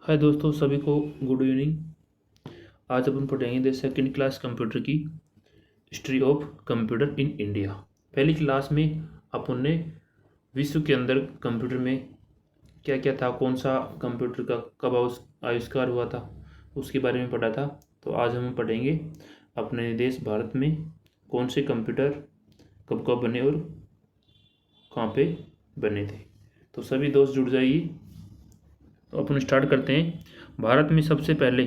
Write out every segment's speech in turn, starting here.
हाय दोस्तों, सभी को गुड इवनिंग। आज अपन पढ़ेंगे द सेकेंड क्लास कंप्यूटर की history of computer in India. पहली क्लास में अपन ने विश्व के अंदर कंप्यूटर में क्या क्या था, कौन सा कंप्यूटर का कब आविष्कार हुआ था, उसके बारे में पढ़ा था। तो आज हम पढ़ेंगे अपने देश भारत में कौन से कंप्यूटर कब कब बने और कहाँ पे बने थे। तो सभी दोस्त जुड़ जाइए। तो अपन स्टार्ट करते हैं। भारत में सबसे पहले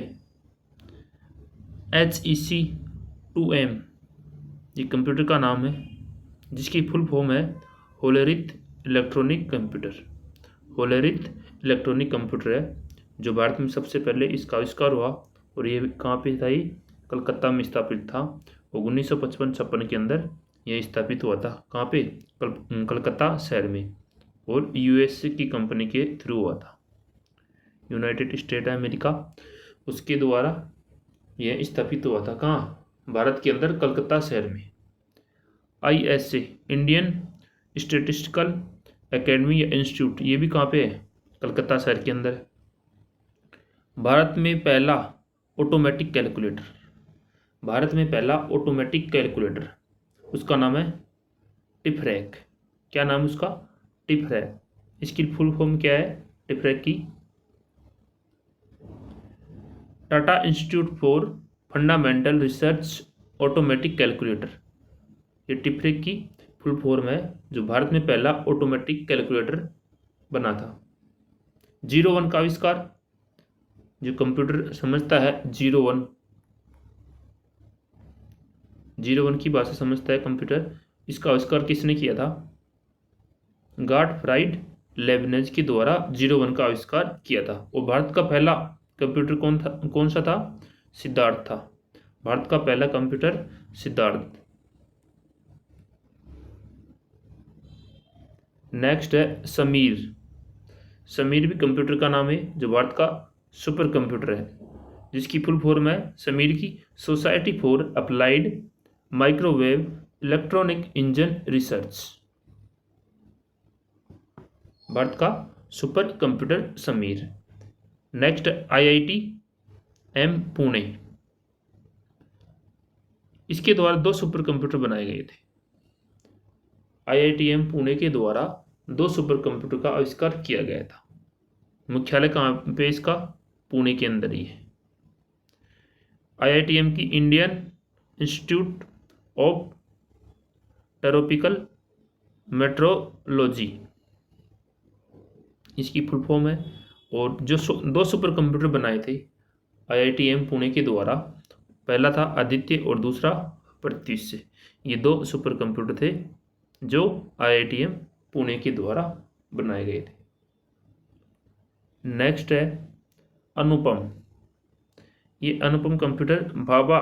HEC-2M ये कंप्यूटर का नाम है, जिसकी फुल फॉर्म है Hollerith electronic computer. Hollerith electronic computer है जो भारत में सबसे पहले इसका आविष्कार हुआ। और ये कहाँ पे था? ये कलकत्ता में स्थापित था। 1955-56 के अंदर यह स्थापित हुआ था। कहाँ पे? कलकत्ता शहर में। और US की कंपनी के थ्रू हुआ था, यूनाइटेड स्टेट अमेरिका, उसके द्वारा यह स्थापित हुआ था। कहाँ? भारत के अंदर कलकत्ता शहर में। ISA इंडियन स्टेटिस्टिकल एकेडमी या इंस्टीट्यूट, ये भी कहाँ पे है? कलकत्ता शहर के अंदर। भारत में पहला ऑटोमेटिक कैलकुलेटर, भारत में पहला ऑटोमेटिक कैलकुलेटर, उसका नाम है टिफरैक। क्या नाम है उसका? टिफरैक। इसकी फुल फॉर्म क्या है टिफरैक की? Tata institute for fundamental research automatic calculator. ये टिफरैक की फुल फॉर्म है, जो भारत में पहला ऑटोमेटिक कैलकुलेटर बना था। 01 का आविष्कार, जो कंप्यूटर समझता है 01 की भाषा समझता है कंप्यूटर, इसका आविष्कार किसने किया था? गॉटफ्राइड लेबनेज के द्वारा 01 का आविष्कार किया था। और भारत का पहला कंप्यूटर कौन सा था? सिद्धार्थ था। भारत का पहला कंप्यूटर सिद्धार्थ। नेक्स्ट है समीर। समीर भी कंप्यूटर का नाम है, जो भारत का सुपर कंप्यूटर है, जिसकी फुल फॉर्म है समीर की society for applied microwave electronic engine research. Bharat का super computer Sameer. Next IITM Pune, इसके द्वारा 2 सुपर कंप्यूटर बनाए गए थे। IITM पुणे के द्वारा 2 सुपर कंप्यूटर का आविष्कार किया गया था। मुख्यालय कहाँ पे इसका? पुणे के अंदर ही है। IITM की Indian institute of tropical metrology, इसकी फुल फॉर्म है। और जो 2 सुपर कंप्यूटर बनाए थे IITM पुणे के द्वारा, पहला था आदित्य और दूसरा प्रत्युष्य। ये 2 सुपर कंप्यूटर थे जो IITM पुणे के द्वारा बनाए गए थे। नेक्स्ट है अनुपम। ये अनुपम कंप्यूटर भाभा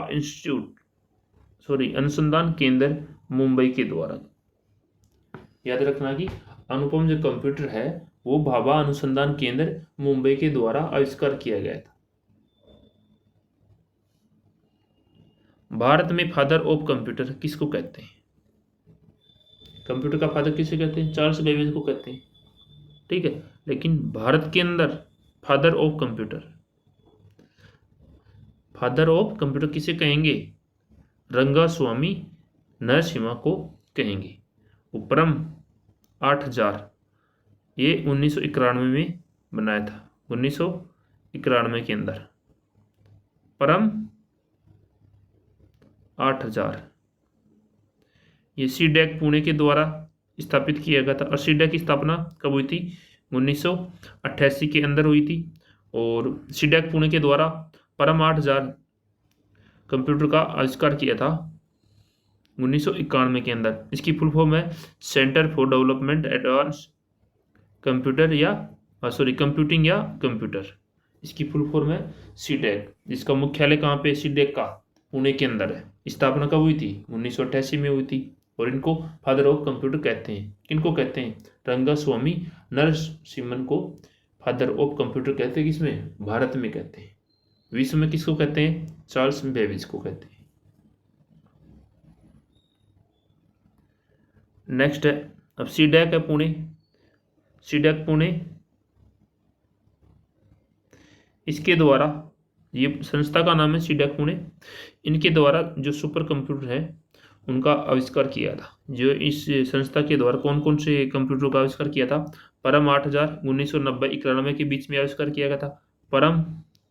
अनुसंधान केंद्र मुंबई के द्वारा। याद रखना कि अनुपम जो कंप्यूटर है वो भाभा अनुसंधान केंद्र मुंबई के द्वारा आविष्कार किया गया था। भारत में फादर ऑफ कंप्यूटर किसको कहते हैं? कंप्यूटर का फादर किसे कहते हैं? चार्ल्स बेबेज को कहते हैं, ठीक है। लेकिन भारत के अंदर फादर ऑफ कंप्यूटर किसे कहेंगे? रंगास्वामी नरसिम्हा को कहेंगे। उपरम 8000 ये 1991 में बनाया था। 1991 के अंदर परम 8000 ये CDEC पुणे के द्वारा स्थापित किया गया था। और CDEC की स्थापना कब हुई थी? 1988 के अंदर हुई थी। और CDEC पुणे के द्वारा परम 8000 कंप्यूटर का आविष्कार किया था 1991 के अंदर। इसकी फुल फॉर्म है centre for development advance computer या कंप्यूटिंग या कंप्यूटर। इसकी फुल फॉर्म है CDEC, जिसका मुख्यालय कहाँ पे? CDEC का पुणे के अंदर है। स्थापना कब हुई थी? 1988 में हुई थी। और इनको फादर ऑफ कंप्यूटर कहते हैं। किनको कहते हैं? रंगास्वामी नरसिम्हन को फादर ऑफ कंप्यूटर कहते हैं। किसमें? भारत में कहते हैं। विश्व में किसको कहते हैं? चार्ल्स बेबेज को कहते हैं। नेक्स्ट है अब CDEC है पुणे। CDEC पुणे इसके द्वारा, ये संस्था का नाम है सीडैक पुणे, इनके द्वारा जो सुपर कंप्यूटर है उनका आविष्कार किया था। जो इस संस्था के द्वारा कौन कौन से कंप्यूटर का आविष्कार किया था? परम 8000 1990-91 के बीच में आविष्कार किया गया था। परम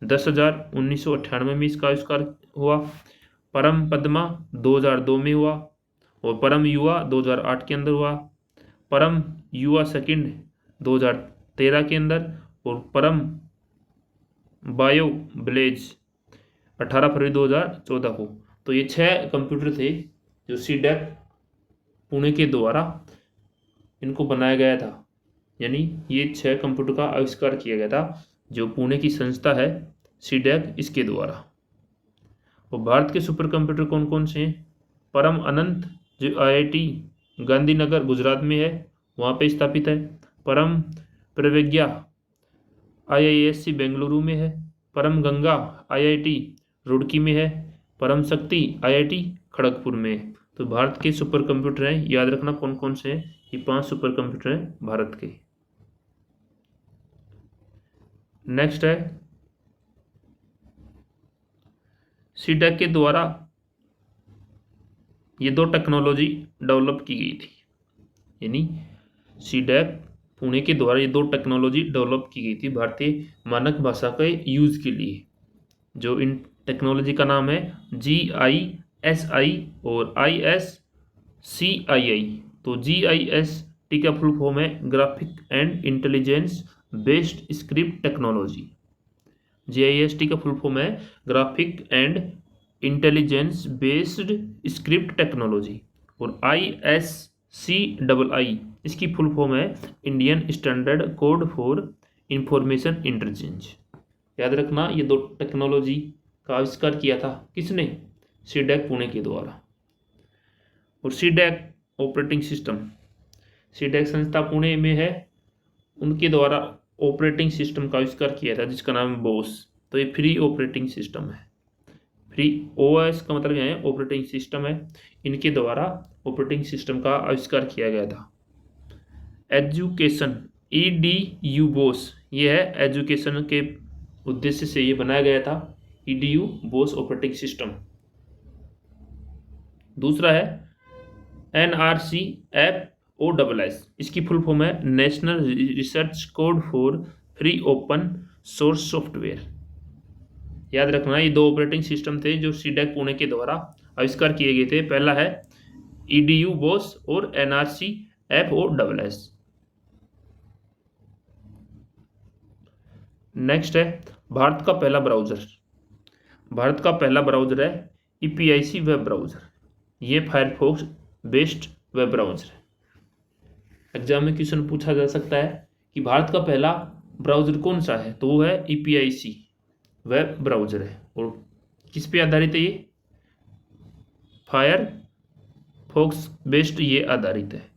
10,000 1998 में इसका आविष्कार हुआ। परम पद्मा 2002 में हुआ और परम युवा 2008 के अंदर हुआ। परम युवा सेकंड 2013 के अंदर और परम बायो ब्लेज 18 फरवरी 2014 को। तो ये 6 कंप्यूटर थे जो सीडैक पुणे के द्वारा इनको बनाया गया था, यानी ये 6 कंप्यूटर का आविष्कार किया गया था जो पुणे की संस्था है सीडैक, इसके द्वारा। और भारत के सुपर कंप्यूटर कौन कौन से हैं? परम अनंत जो IIT गांधीनगर गुजरात में है, वहाँ पे स्थापित है। परम प्रज्ञा IISc बेंगलुरु में है। परम गंगा IIT रुड़की में है। परम शक्ति IIT खड़गपुर में है। तो भारत के सुपर कंप्यूटर हैं, याद रखना कौन कौन से हैं। ये 5 सुपर कंप्यूटर हैं भारत के। नेक्स्ट है सीडैक के द्वारा ये 2 टेक्नोलॉजी डेवलप की गई थी, यानी सीडैक पुणे के द्वारा ये 2 टेक्नोलॉजी डेवलप की गई थी भारतीय मानक भाषा के यूज़ के लिए। जो इन टेक्नोलॉजी का नाम है GISI और ISCII। तो GIST का फुल फॉर्म है graphic and intelligence based script technology. GIST का फुल फॉर्म है graphic and intelligence based script technology. और ISCII इसकी फुल फॉर्म है Indian standard code for information interchange. याद रखना ये 2 टेक्नोलॉजी का आविष्कार किया था किसने? सीडैक पुणे के द्वारा। और सीडैक ऑपरेटिंग सिस्टम, सीडैक संस्था पुणे में है, उनके द्वारा ऑपरेटिंग सिस्टम का आविष्कार किया था जिसका नाम है बोस। तो ये फ्री ऑपरेटिंग सिस्टम है। फ्री OS का मतलब है ऑपरेटिंग सिस्टम है, इनके द्वारा ऑपरेटिंग सिस्टम का आविष्कार किया गया था। एजुकेशन EDU बोस, ये है एजुकेशन के उद्देश्य से ये बनाया गया था, EDU बोस ऑपरेटिंग सिस्टम। दूसरा है NRCFOSS, इसकी फुल फॉर्म है national research code for free open source software. याद रखना ये 2 ऑपरेटिंग सिस्टम थे जो सीडैक पुणे के द्वारा आविष्कार किए गए थे। पहला है EDU बोस और NRCFOSS। नेक्स्ट है भारत का पहला ब्राउज़र। भारत का पहला ब्राउज़र है EPIC वेब ब्राउज़र। ये फायरफॉक्स बेस्ड वेब ब्राउज़र है। एग्जाम में क्वेश्चन पूछा जा सकता है कि भारत का पहला ब्राउज़र कौन सा है, तो वो है EPIC वेब ब्राउज़र है। और किस पे आधारित है ये? फायरफॉक्स बेस्ड ये आधारित है।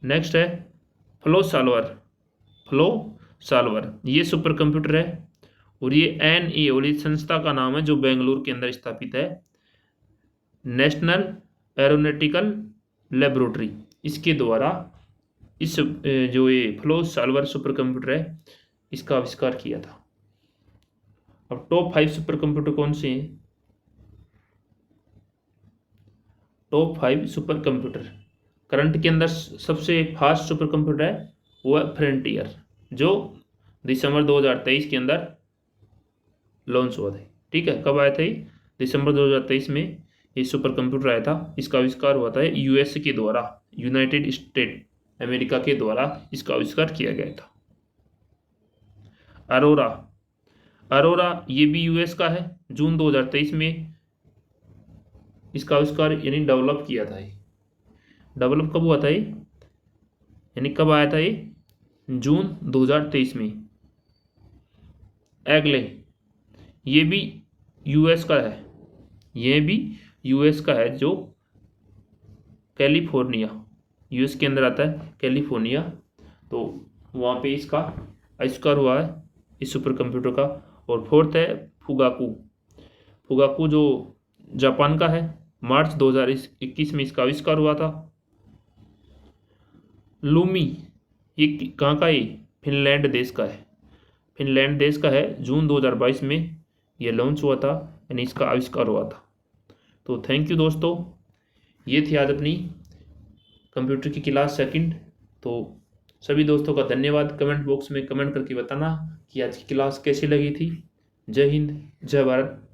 नेक्स्ट है फ्लो सॉल्वर, ये सुपर कंप्यूटर है और ये NA और इस संस्था का नाम है जो बेंगलुरु के अंदर स्थापित है, नेशनल एरोनॉटिकल लेबोरेटरी। इसके द्वारा इस जो ये फ्लो सॉल्वर सुपर कंप्यूटर है इसका आविष्कार किया था। अब टॉप 5 सुपर कंप्यूटर कौन से हैं? टॉप 5 सुपर कंप्यूटर करंट के अंदर सबसे फास्ट सुपर कंप्यूटर है वो है फ्रंटियर, जो दिसंबर 2023 के अंदर लॉन्च हुआ था। ठीक है, कब आया था ये? दिसंबर 2023 में ये सुपर कंप्यूटर आया था। इसका आविष्कार हुआ था US के द्वारा, यूनाइटेड स्टेट अमेरिका के द्वारा इसका आविष्कार किया गया था। अरोरा ये भी US का है, जून 2023 में इसका आविष्कार यानी डेवलप किया था। ये डेवलप कब हुआ था ये, यानी कब आया था ये? जून 2023 में। एगले ये भी US का है, ये भी US का है, जो कैलिफोर्निया, US के अंदर आता है कैलिफोर्निया, तो वहाँ पे इसका आविष्कार हुआ है इस सुपर कंप्यूटर का। और फोर्थ है फुगाकू जो जापान का है, मार्च 2021 में इसका आविष्कार हुआ था। लूमी ये कहाँ का है? फिनलैंड देश का है। फिनलैंड देश का है। जून 2022 में ये लॉन्च हुआ था, यानी इसका आविष्कार हुआ था। तो थैंक यू दोस्तों, ये थी आज अपनी कंप्यूटर की क्लास सेकंड। तो सभी दोस्तों का धन्यवाद। कमेंट बॉक्स में कमेंट करके बताना कि आज की क्लास कैसी लगी थी। जय हिंद, जय भारत।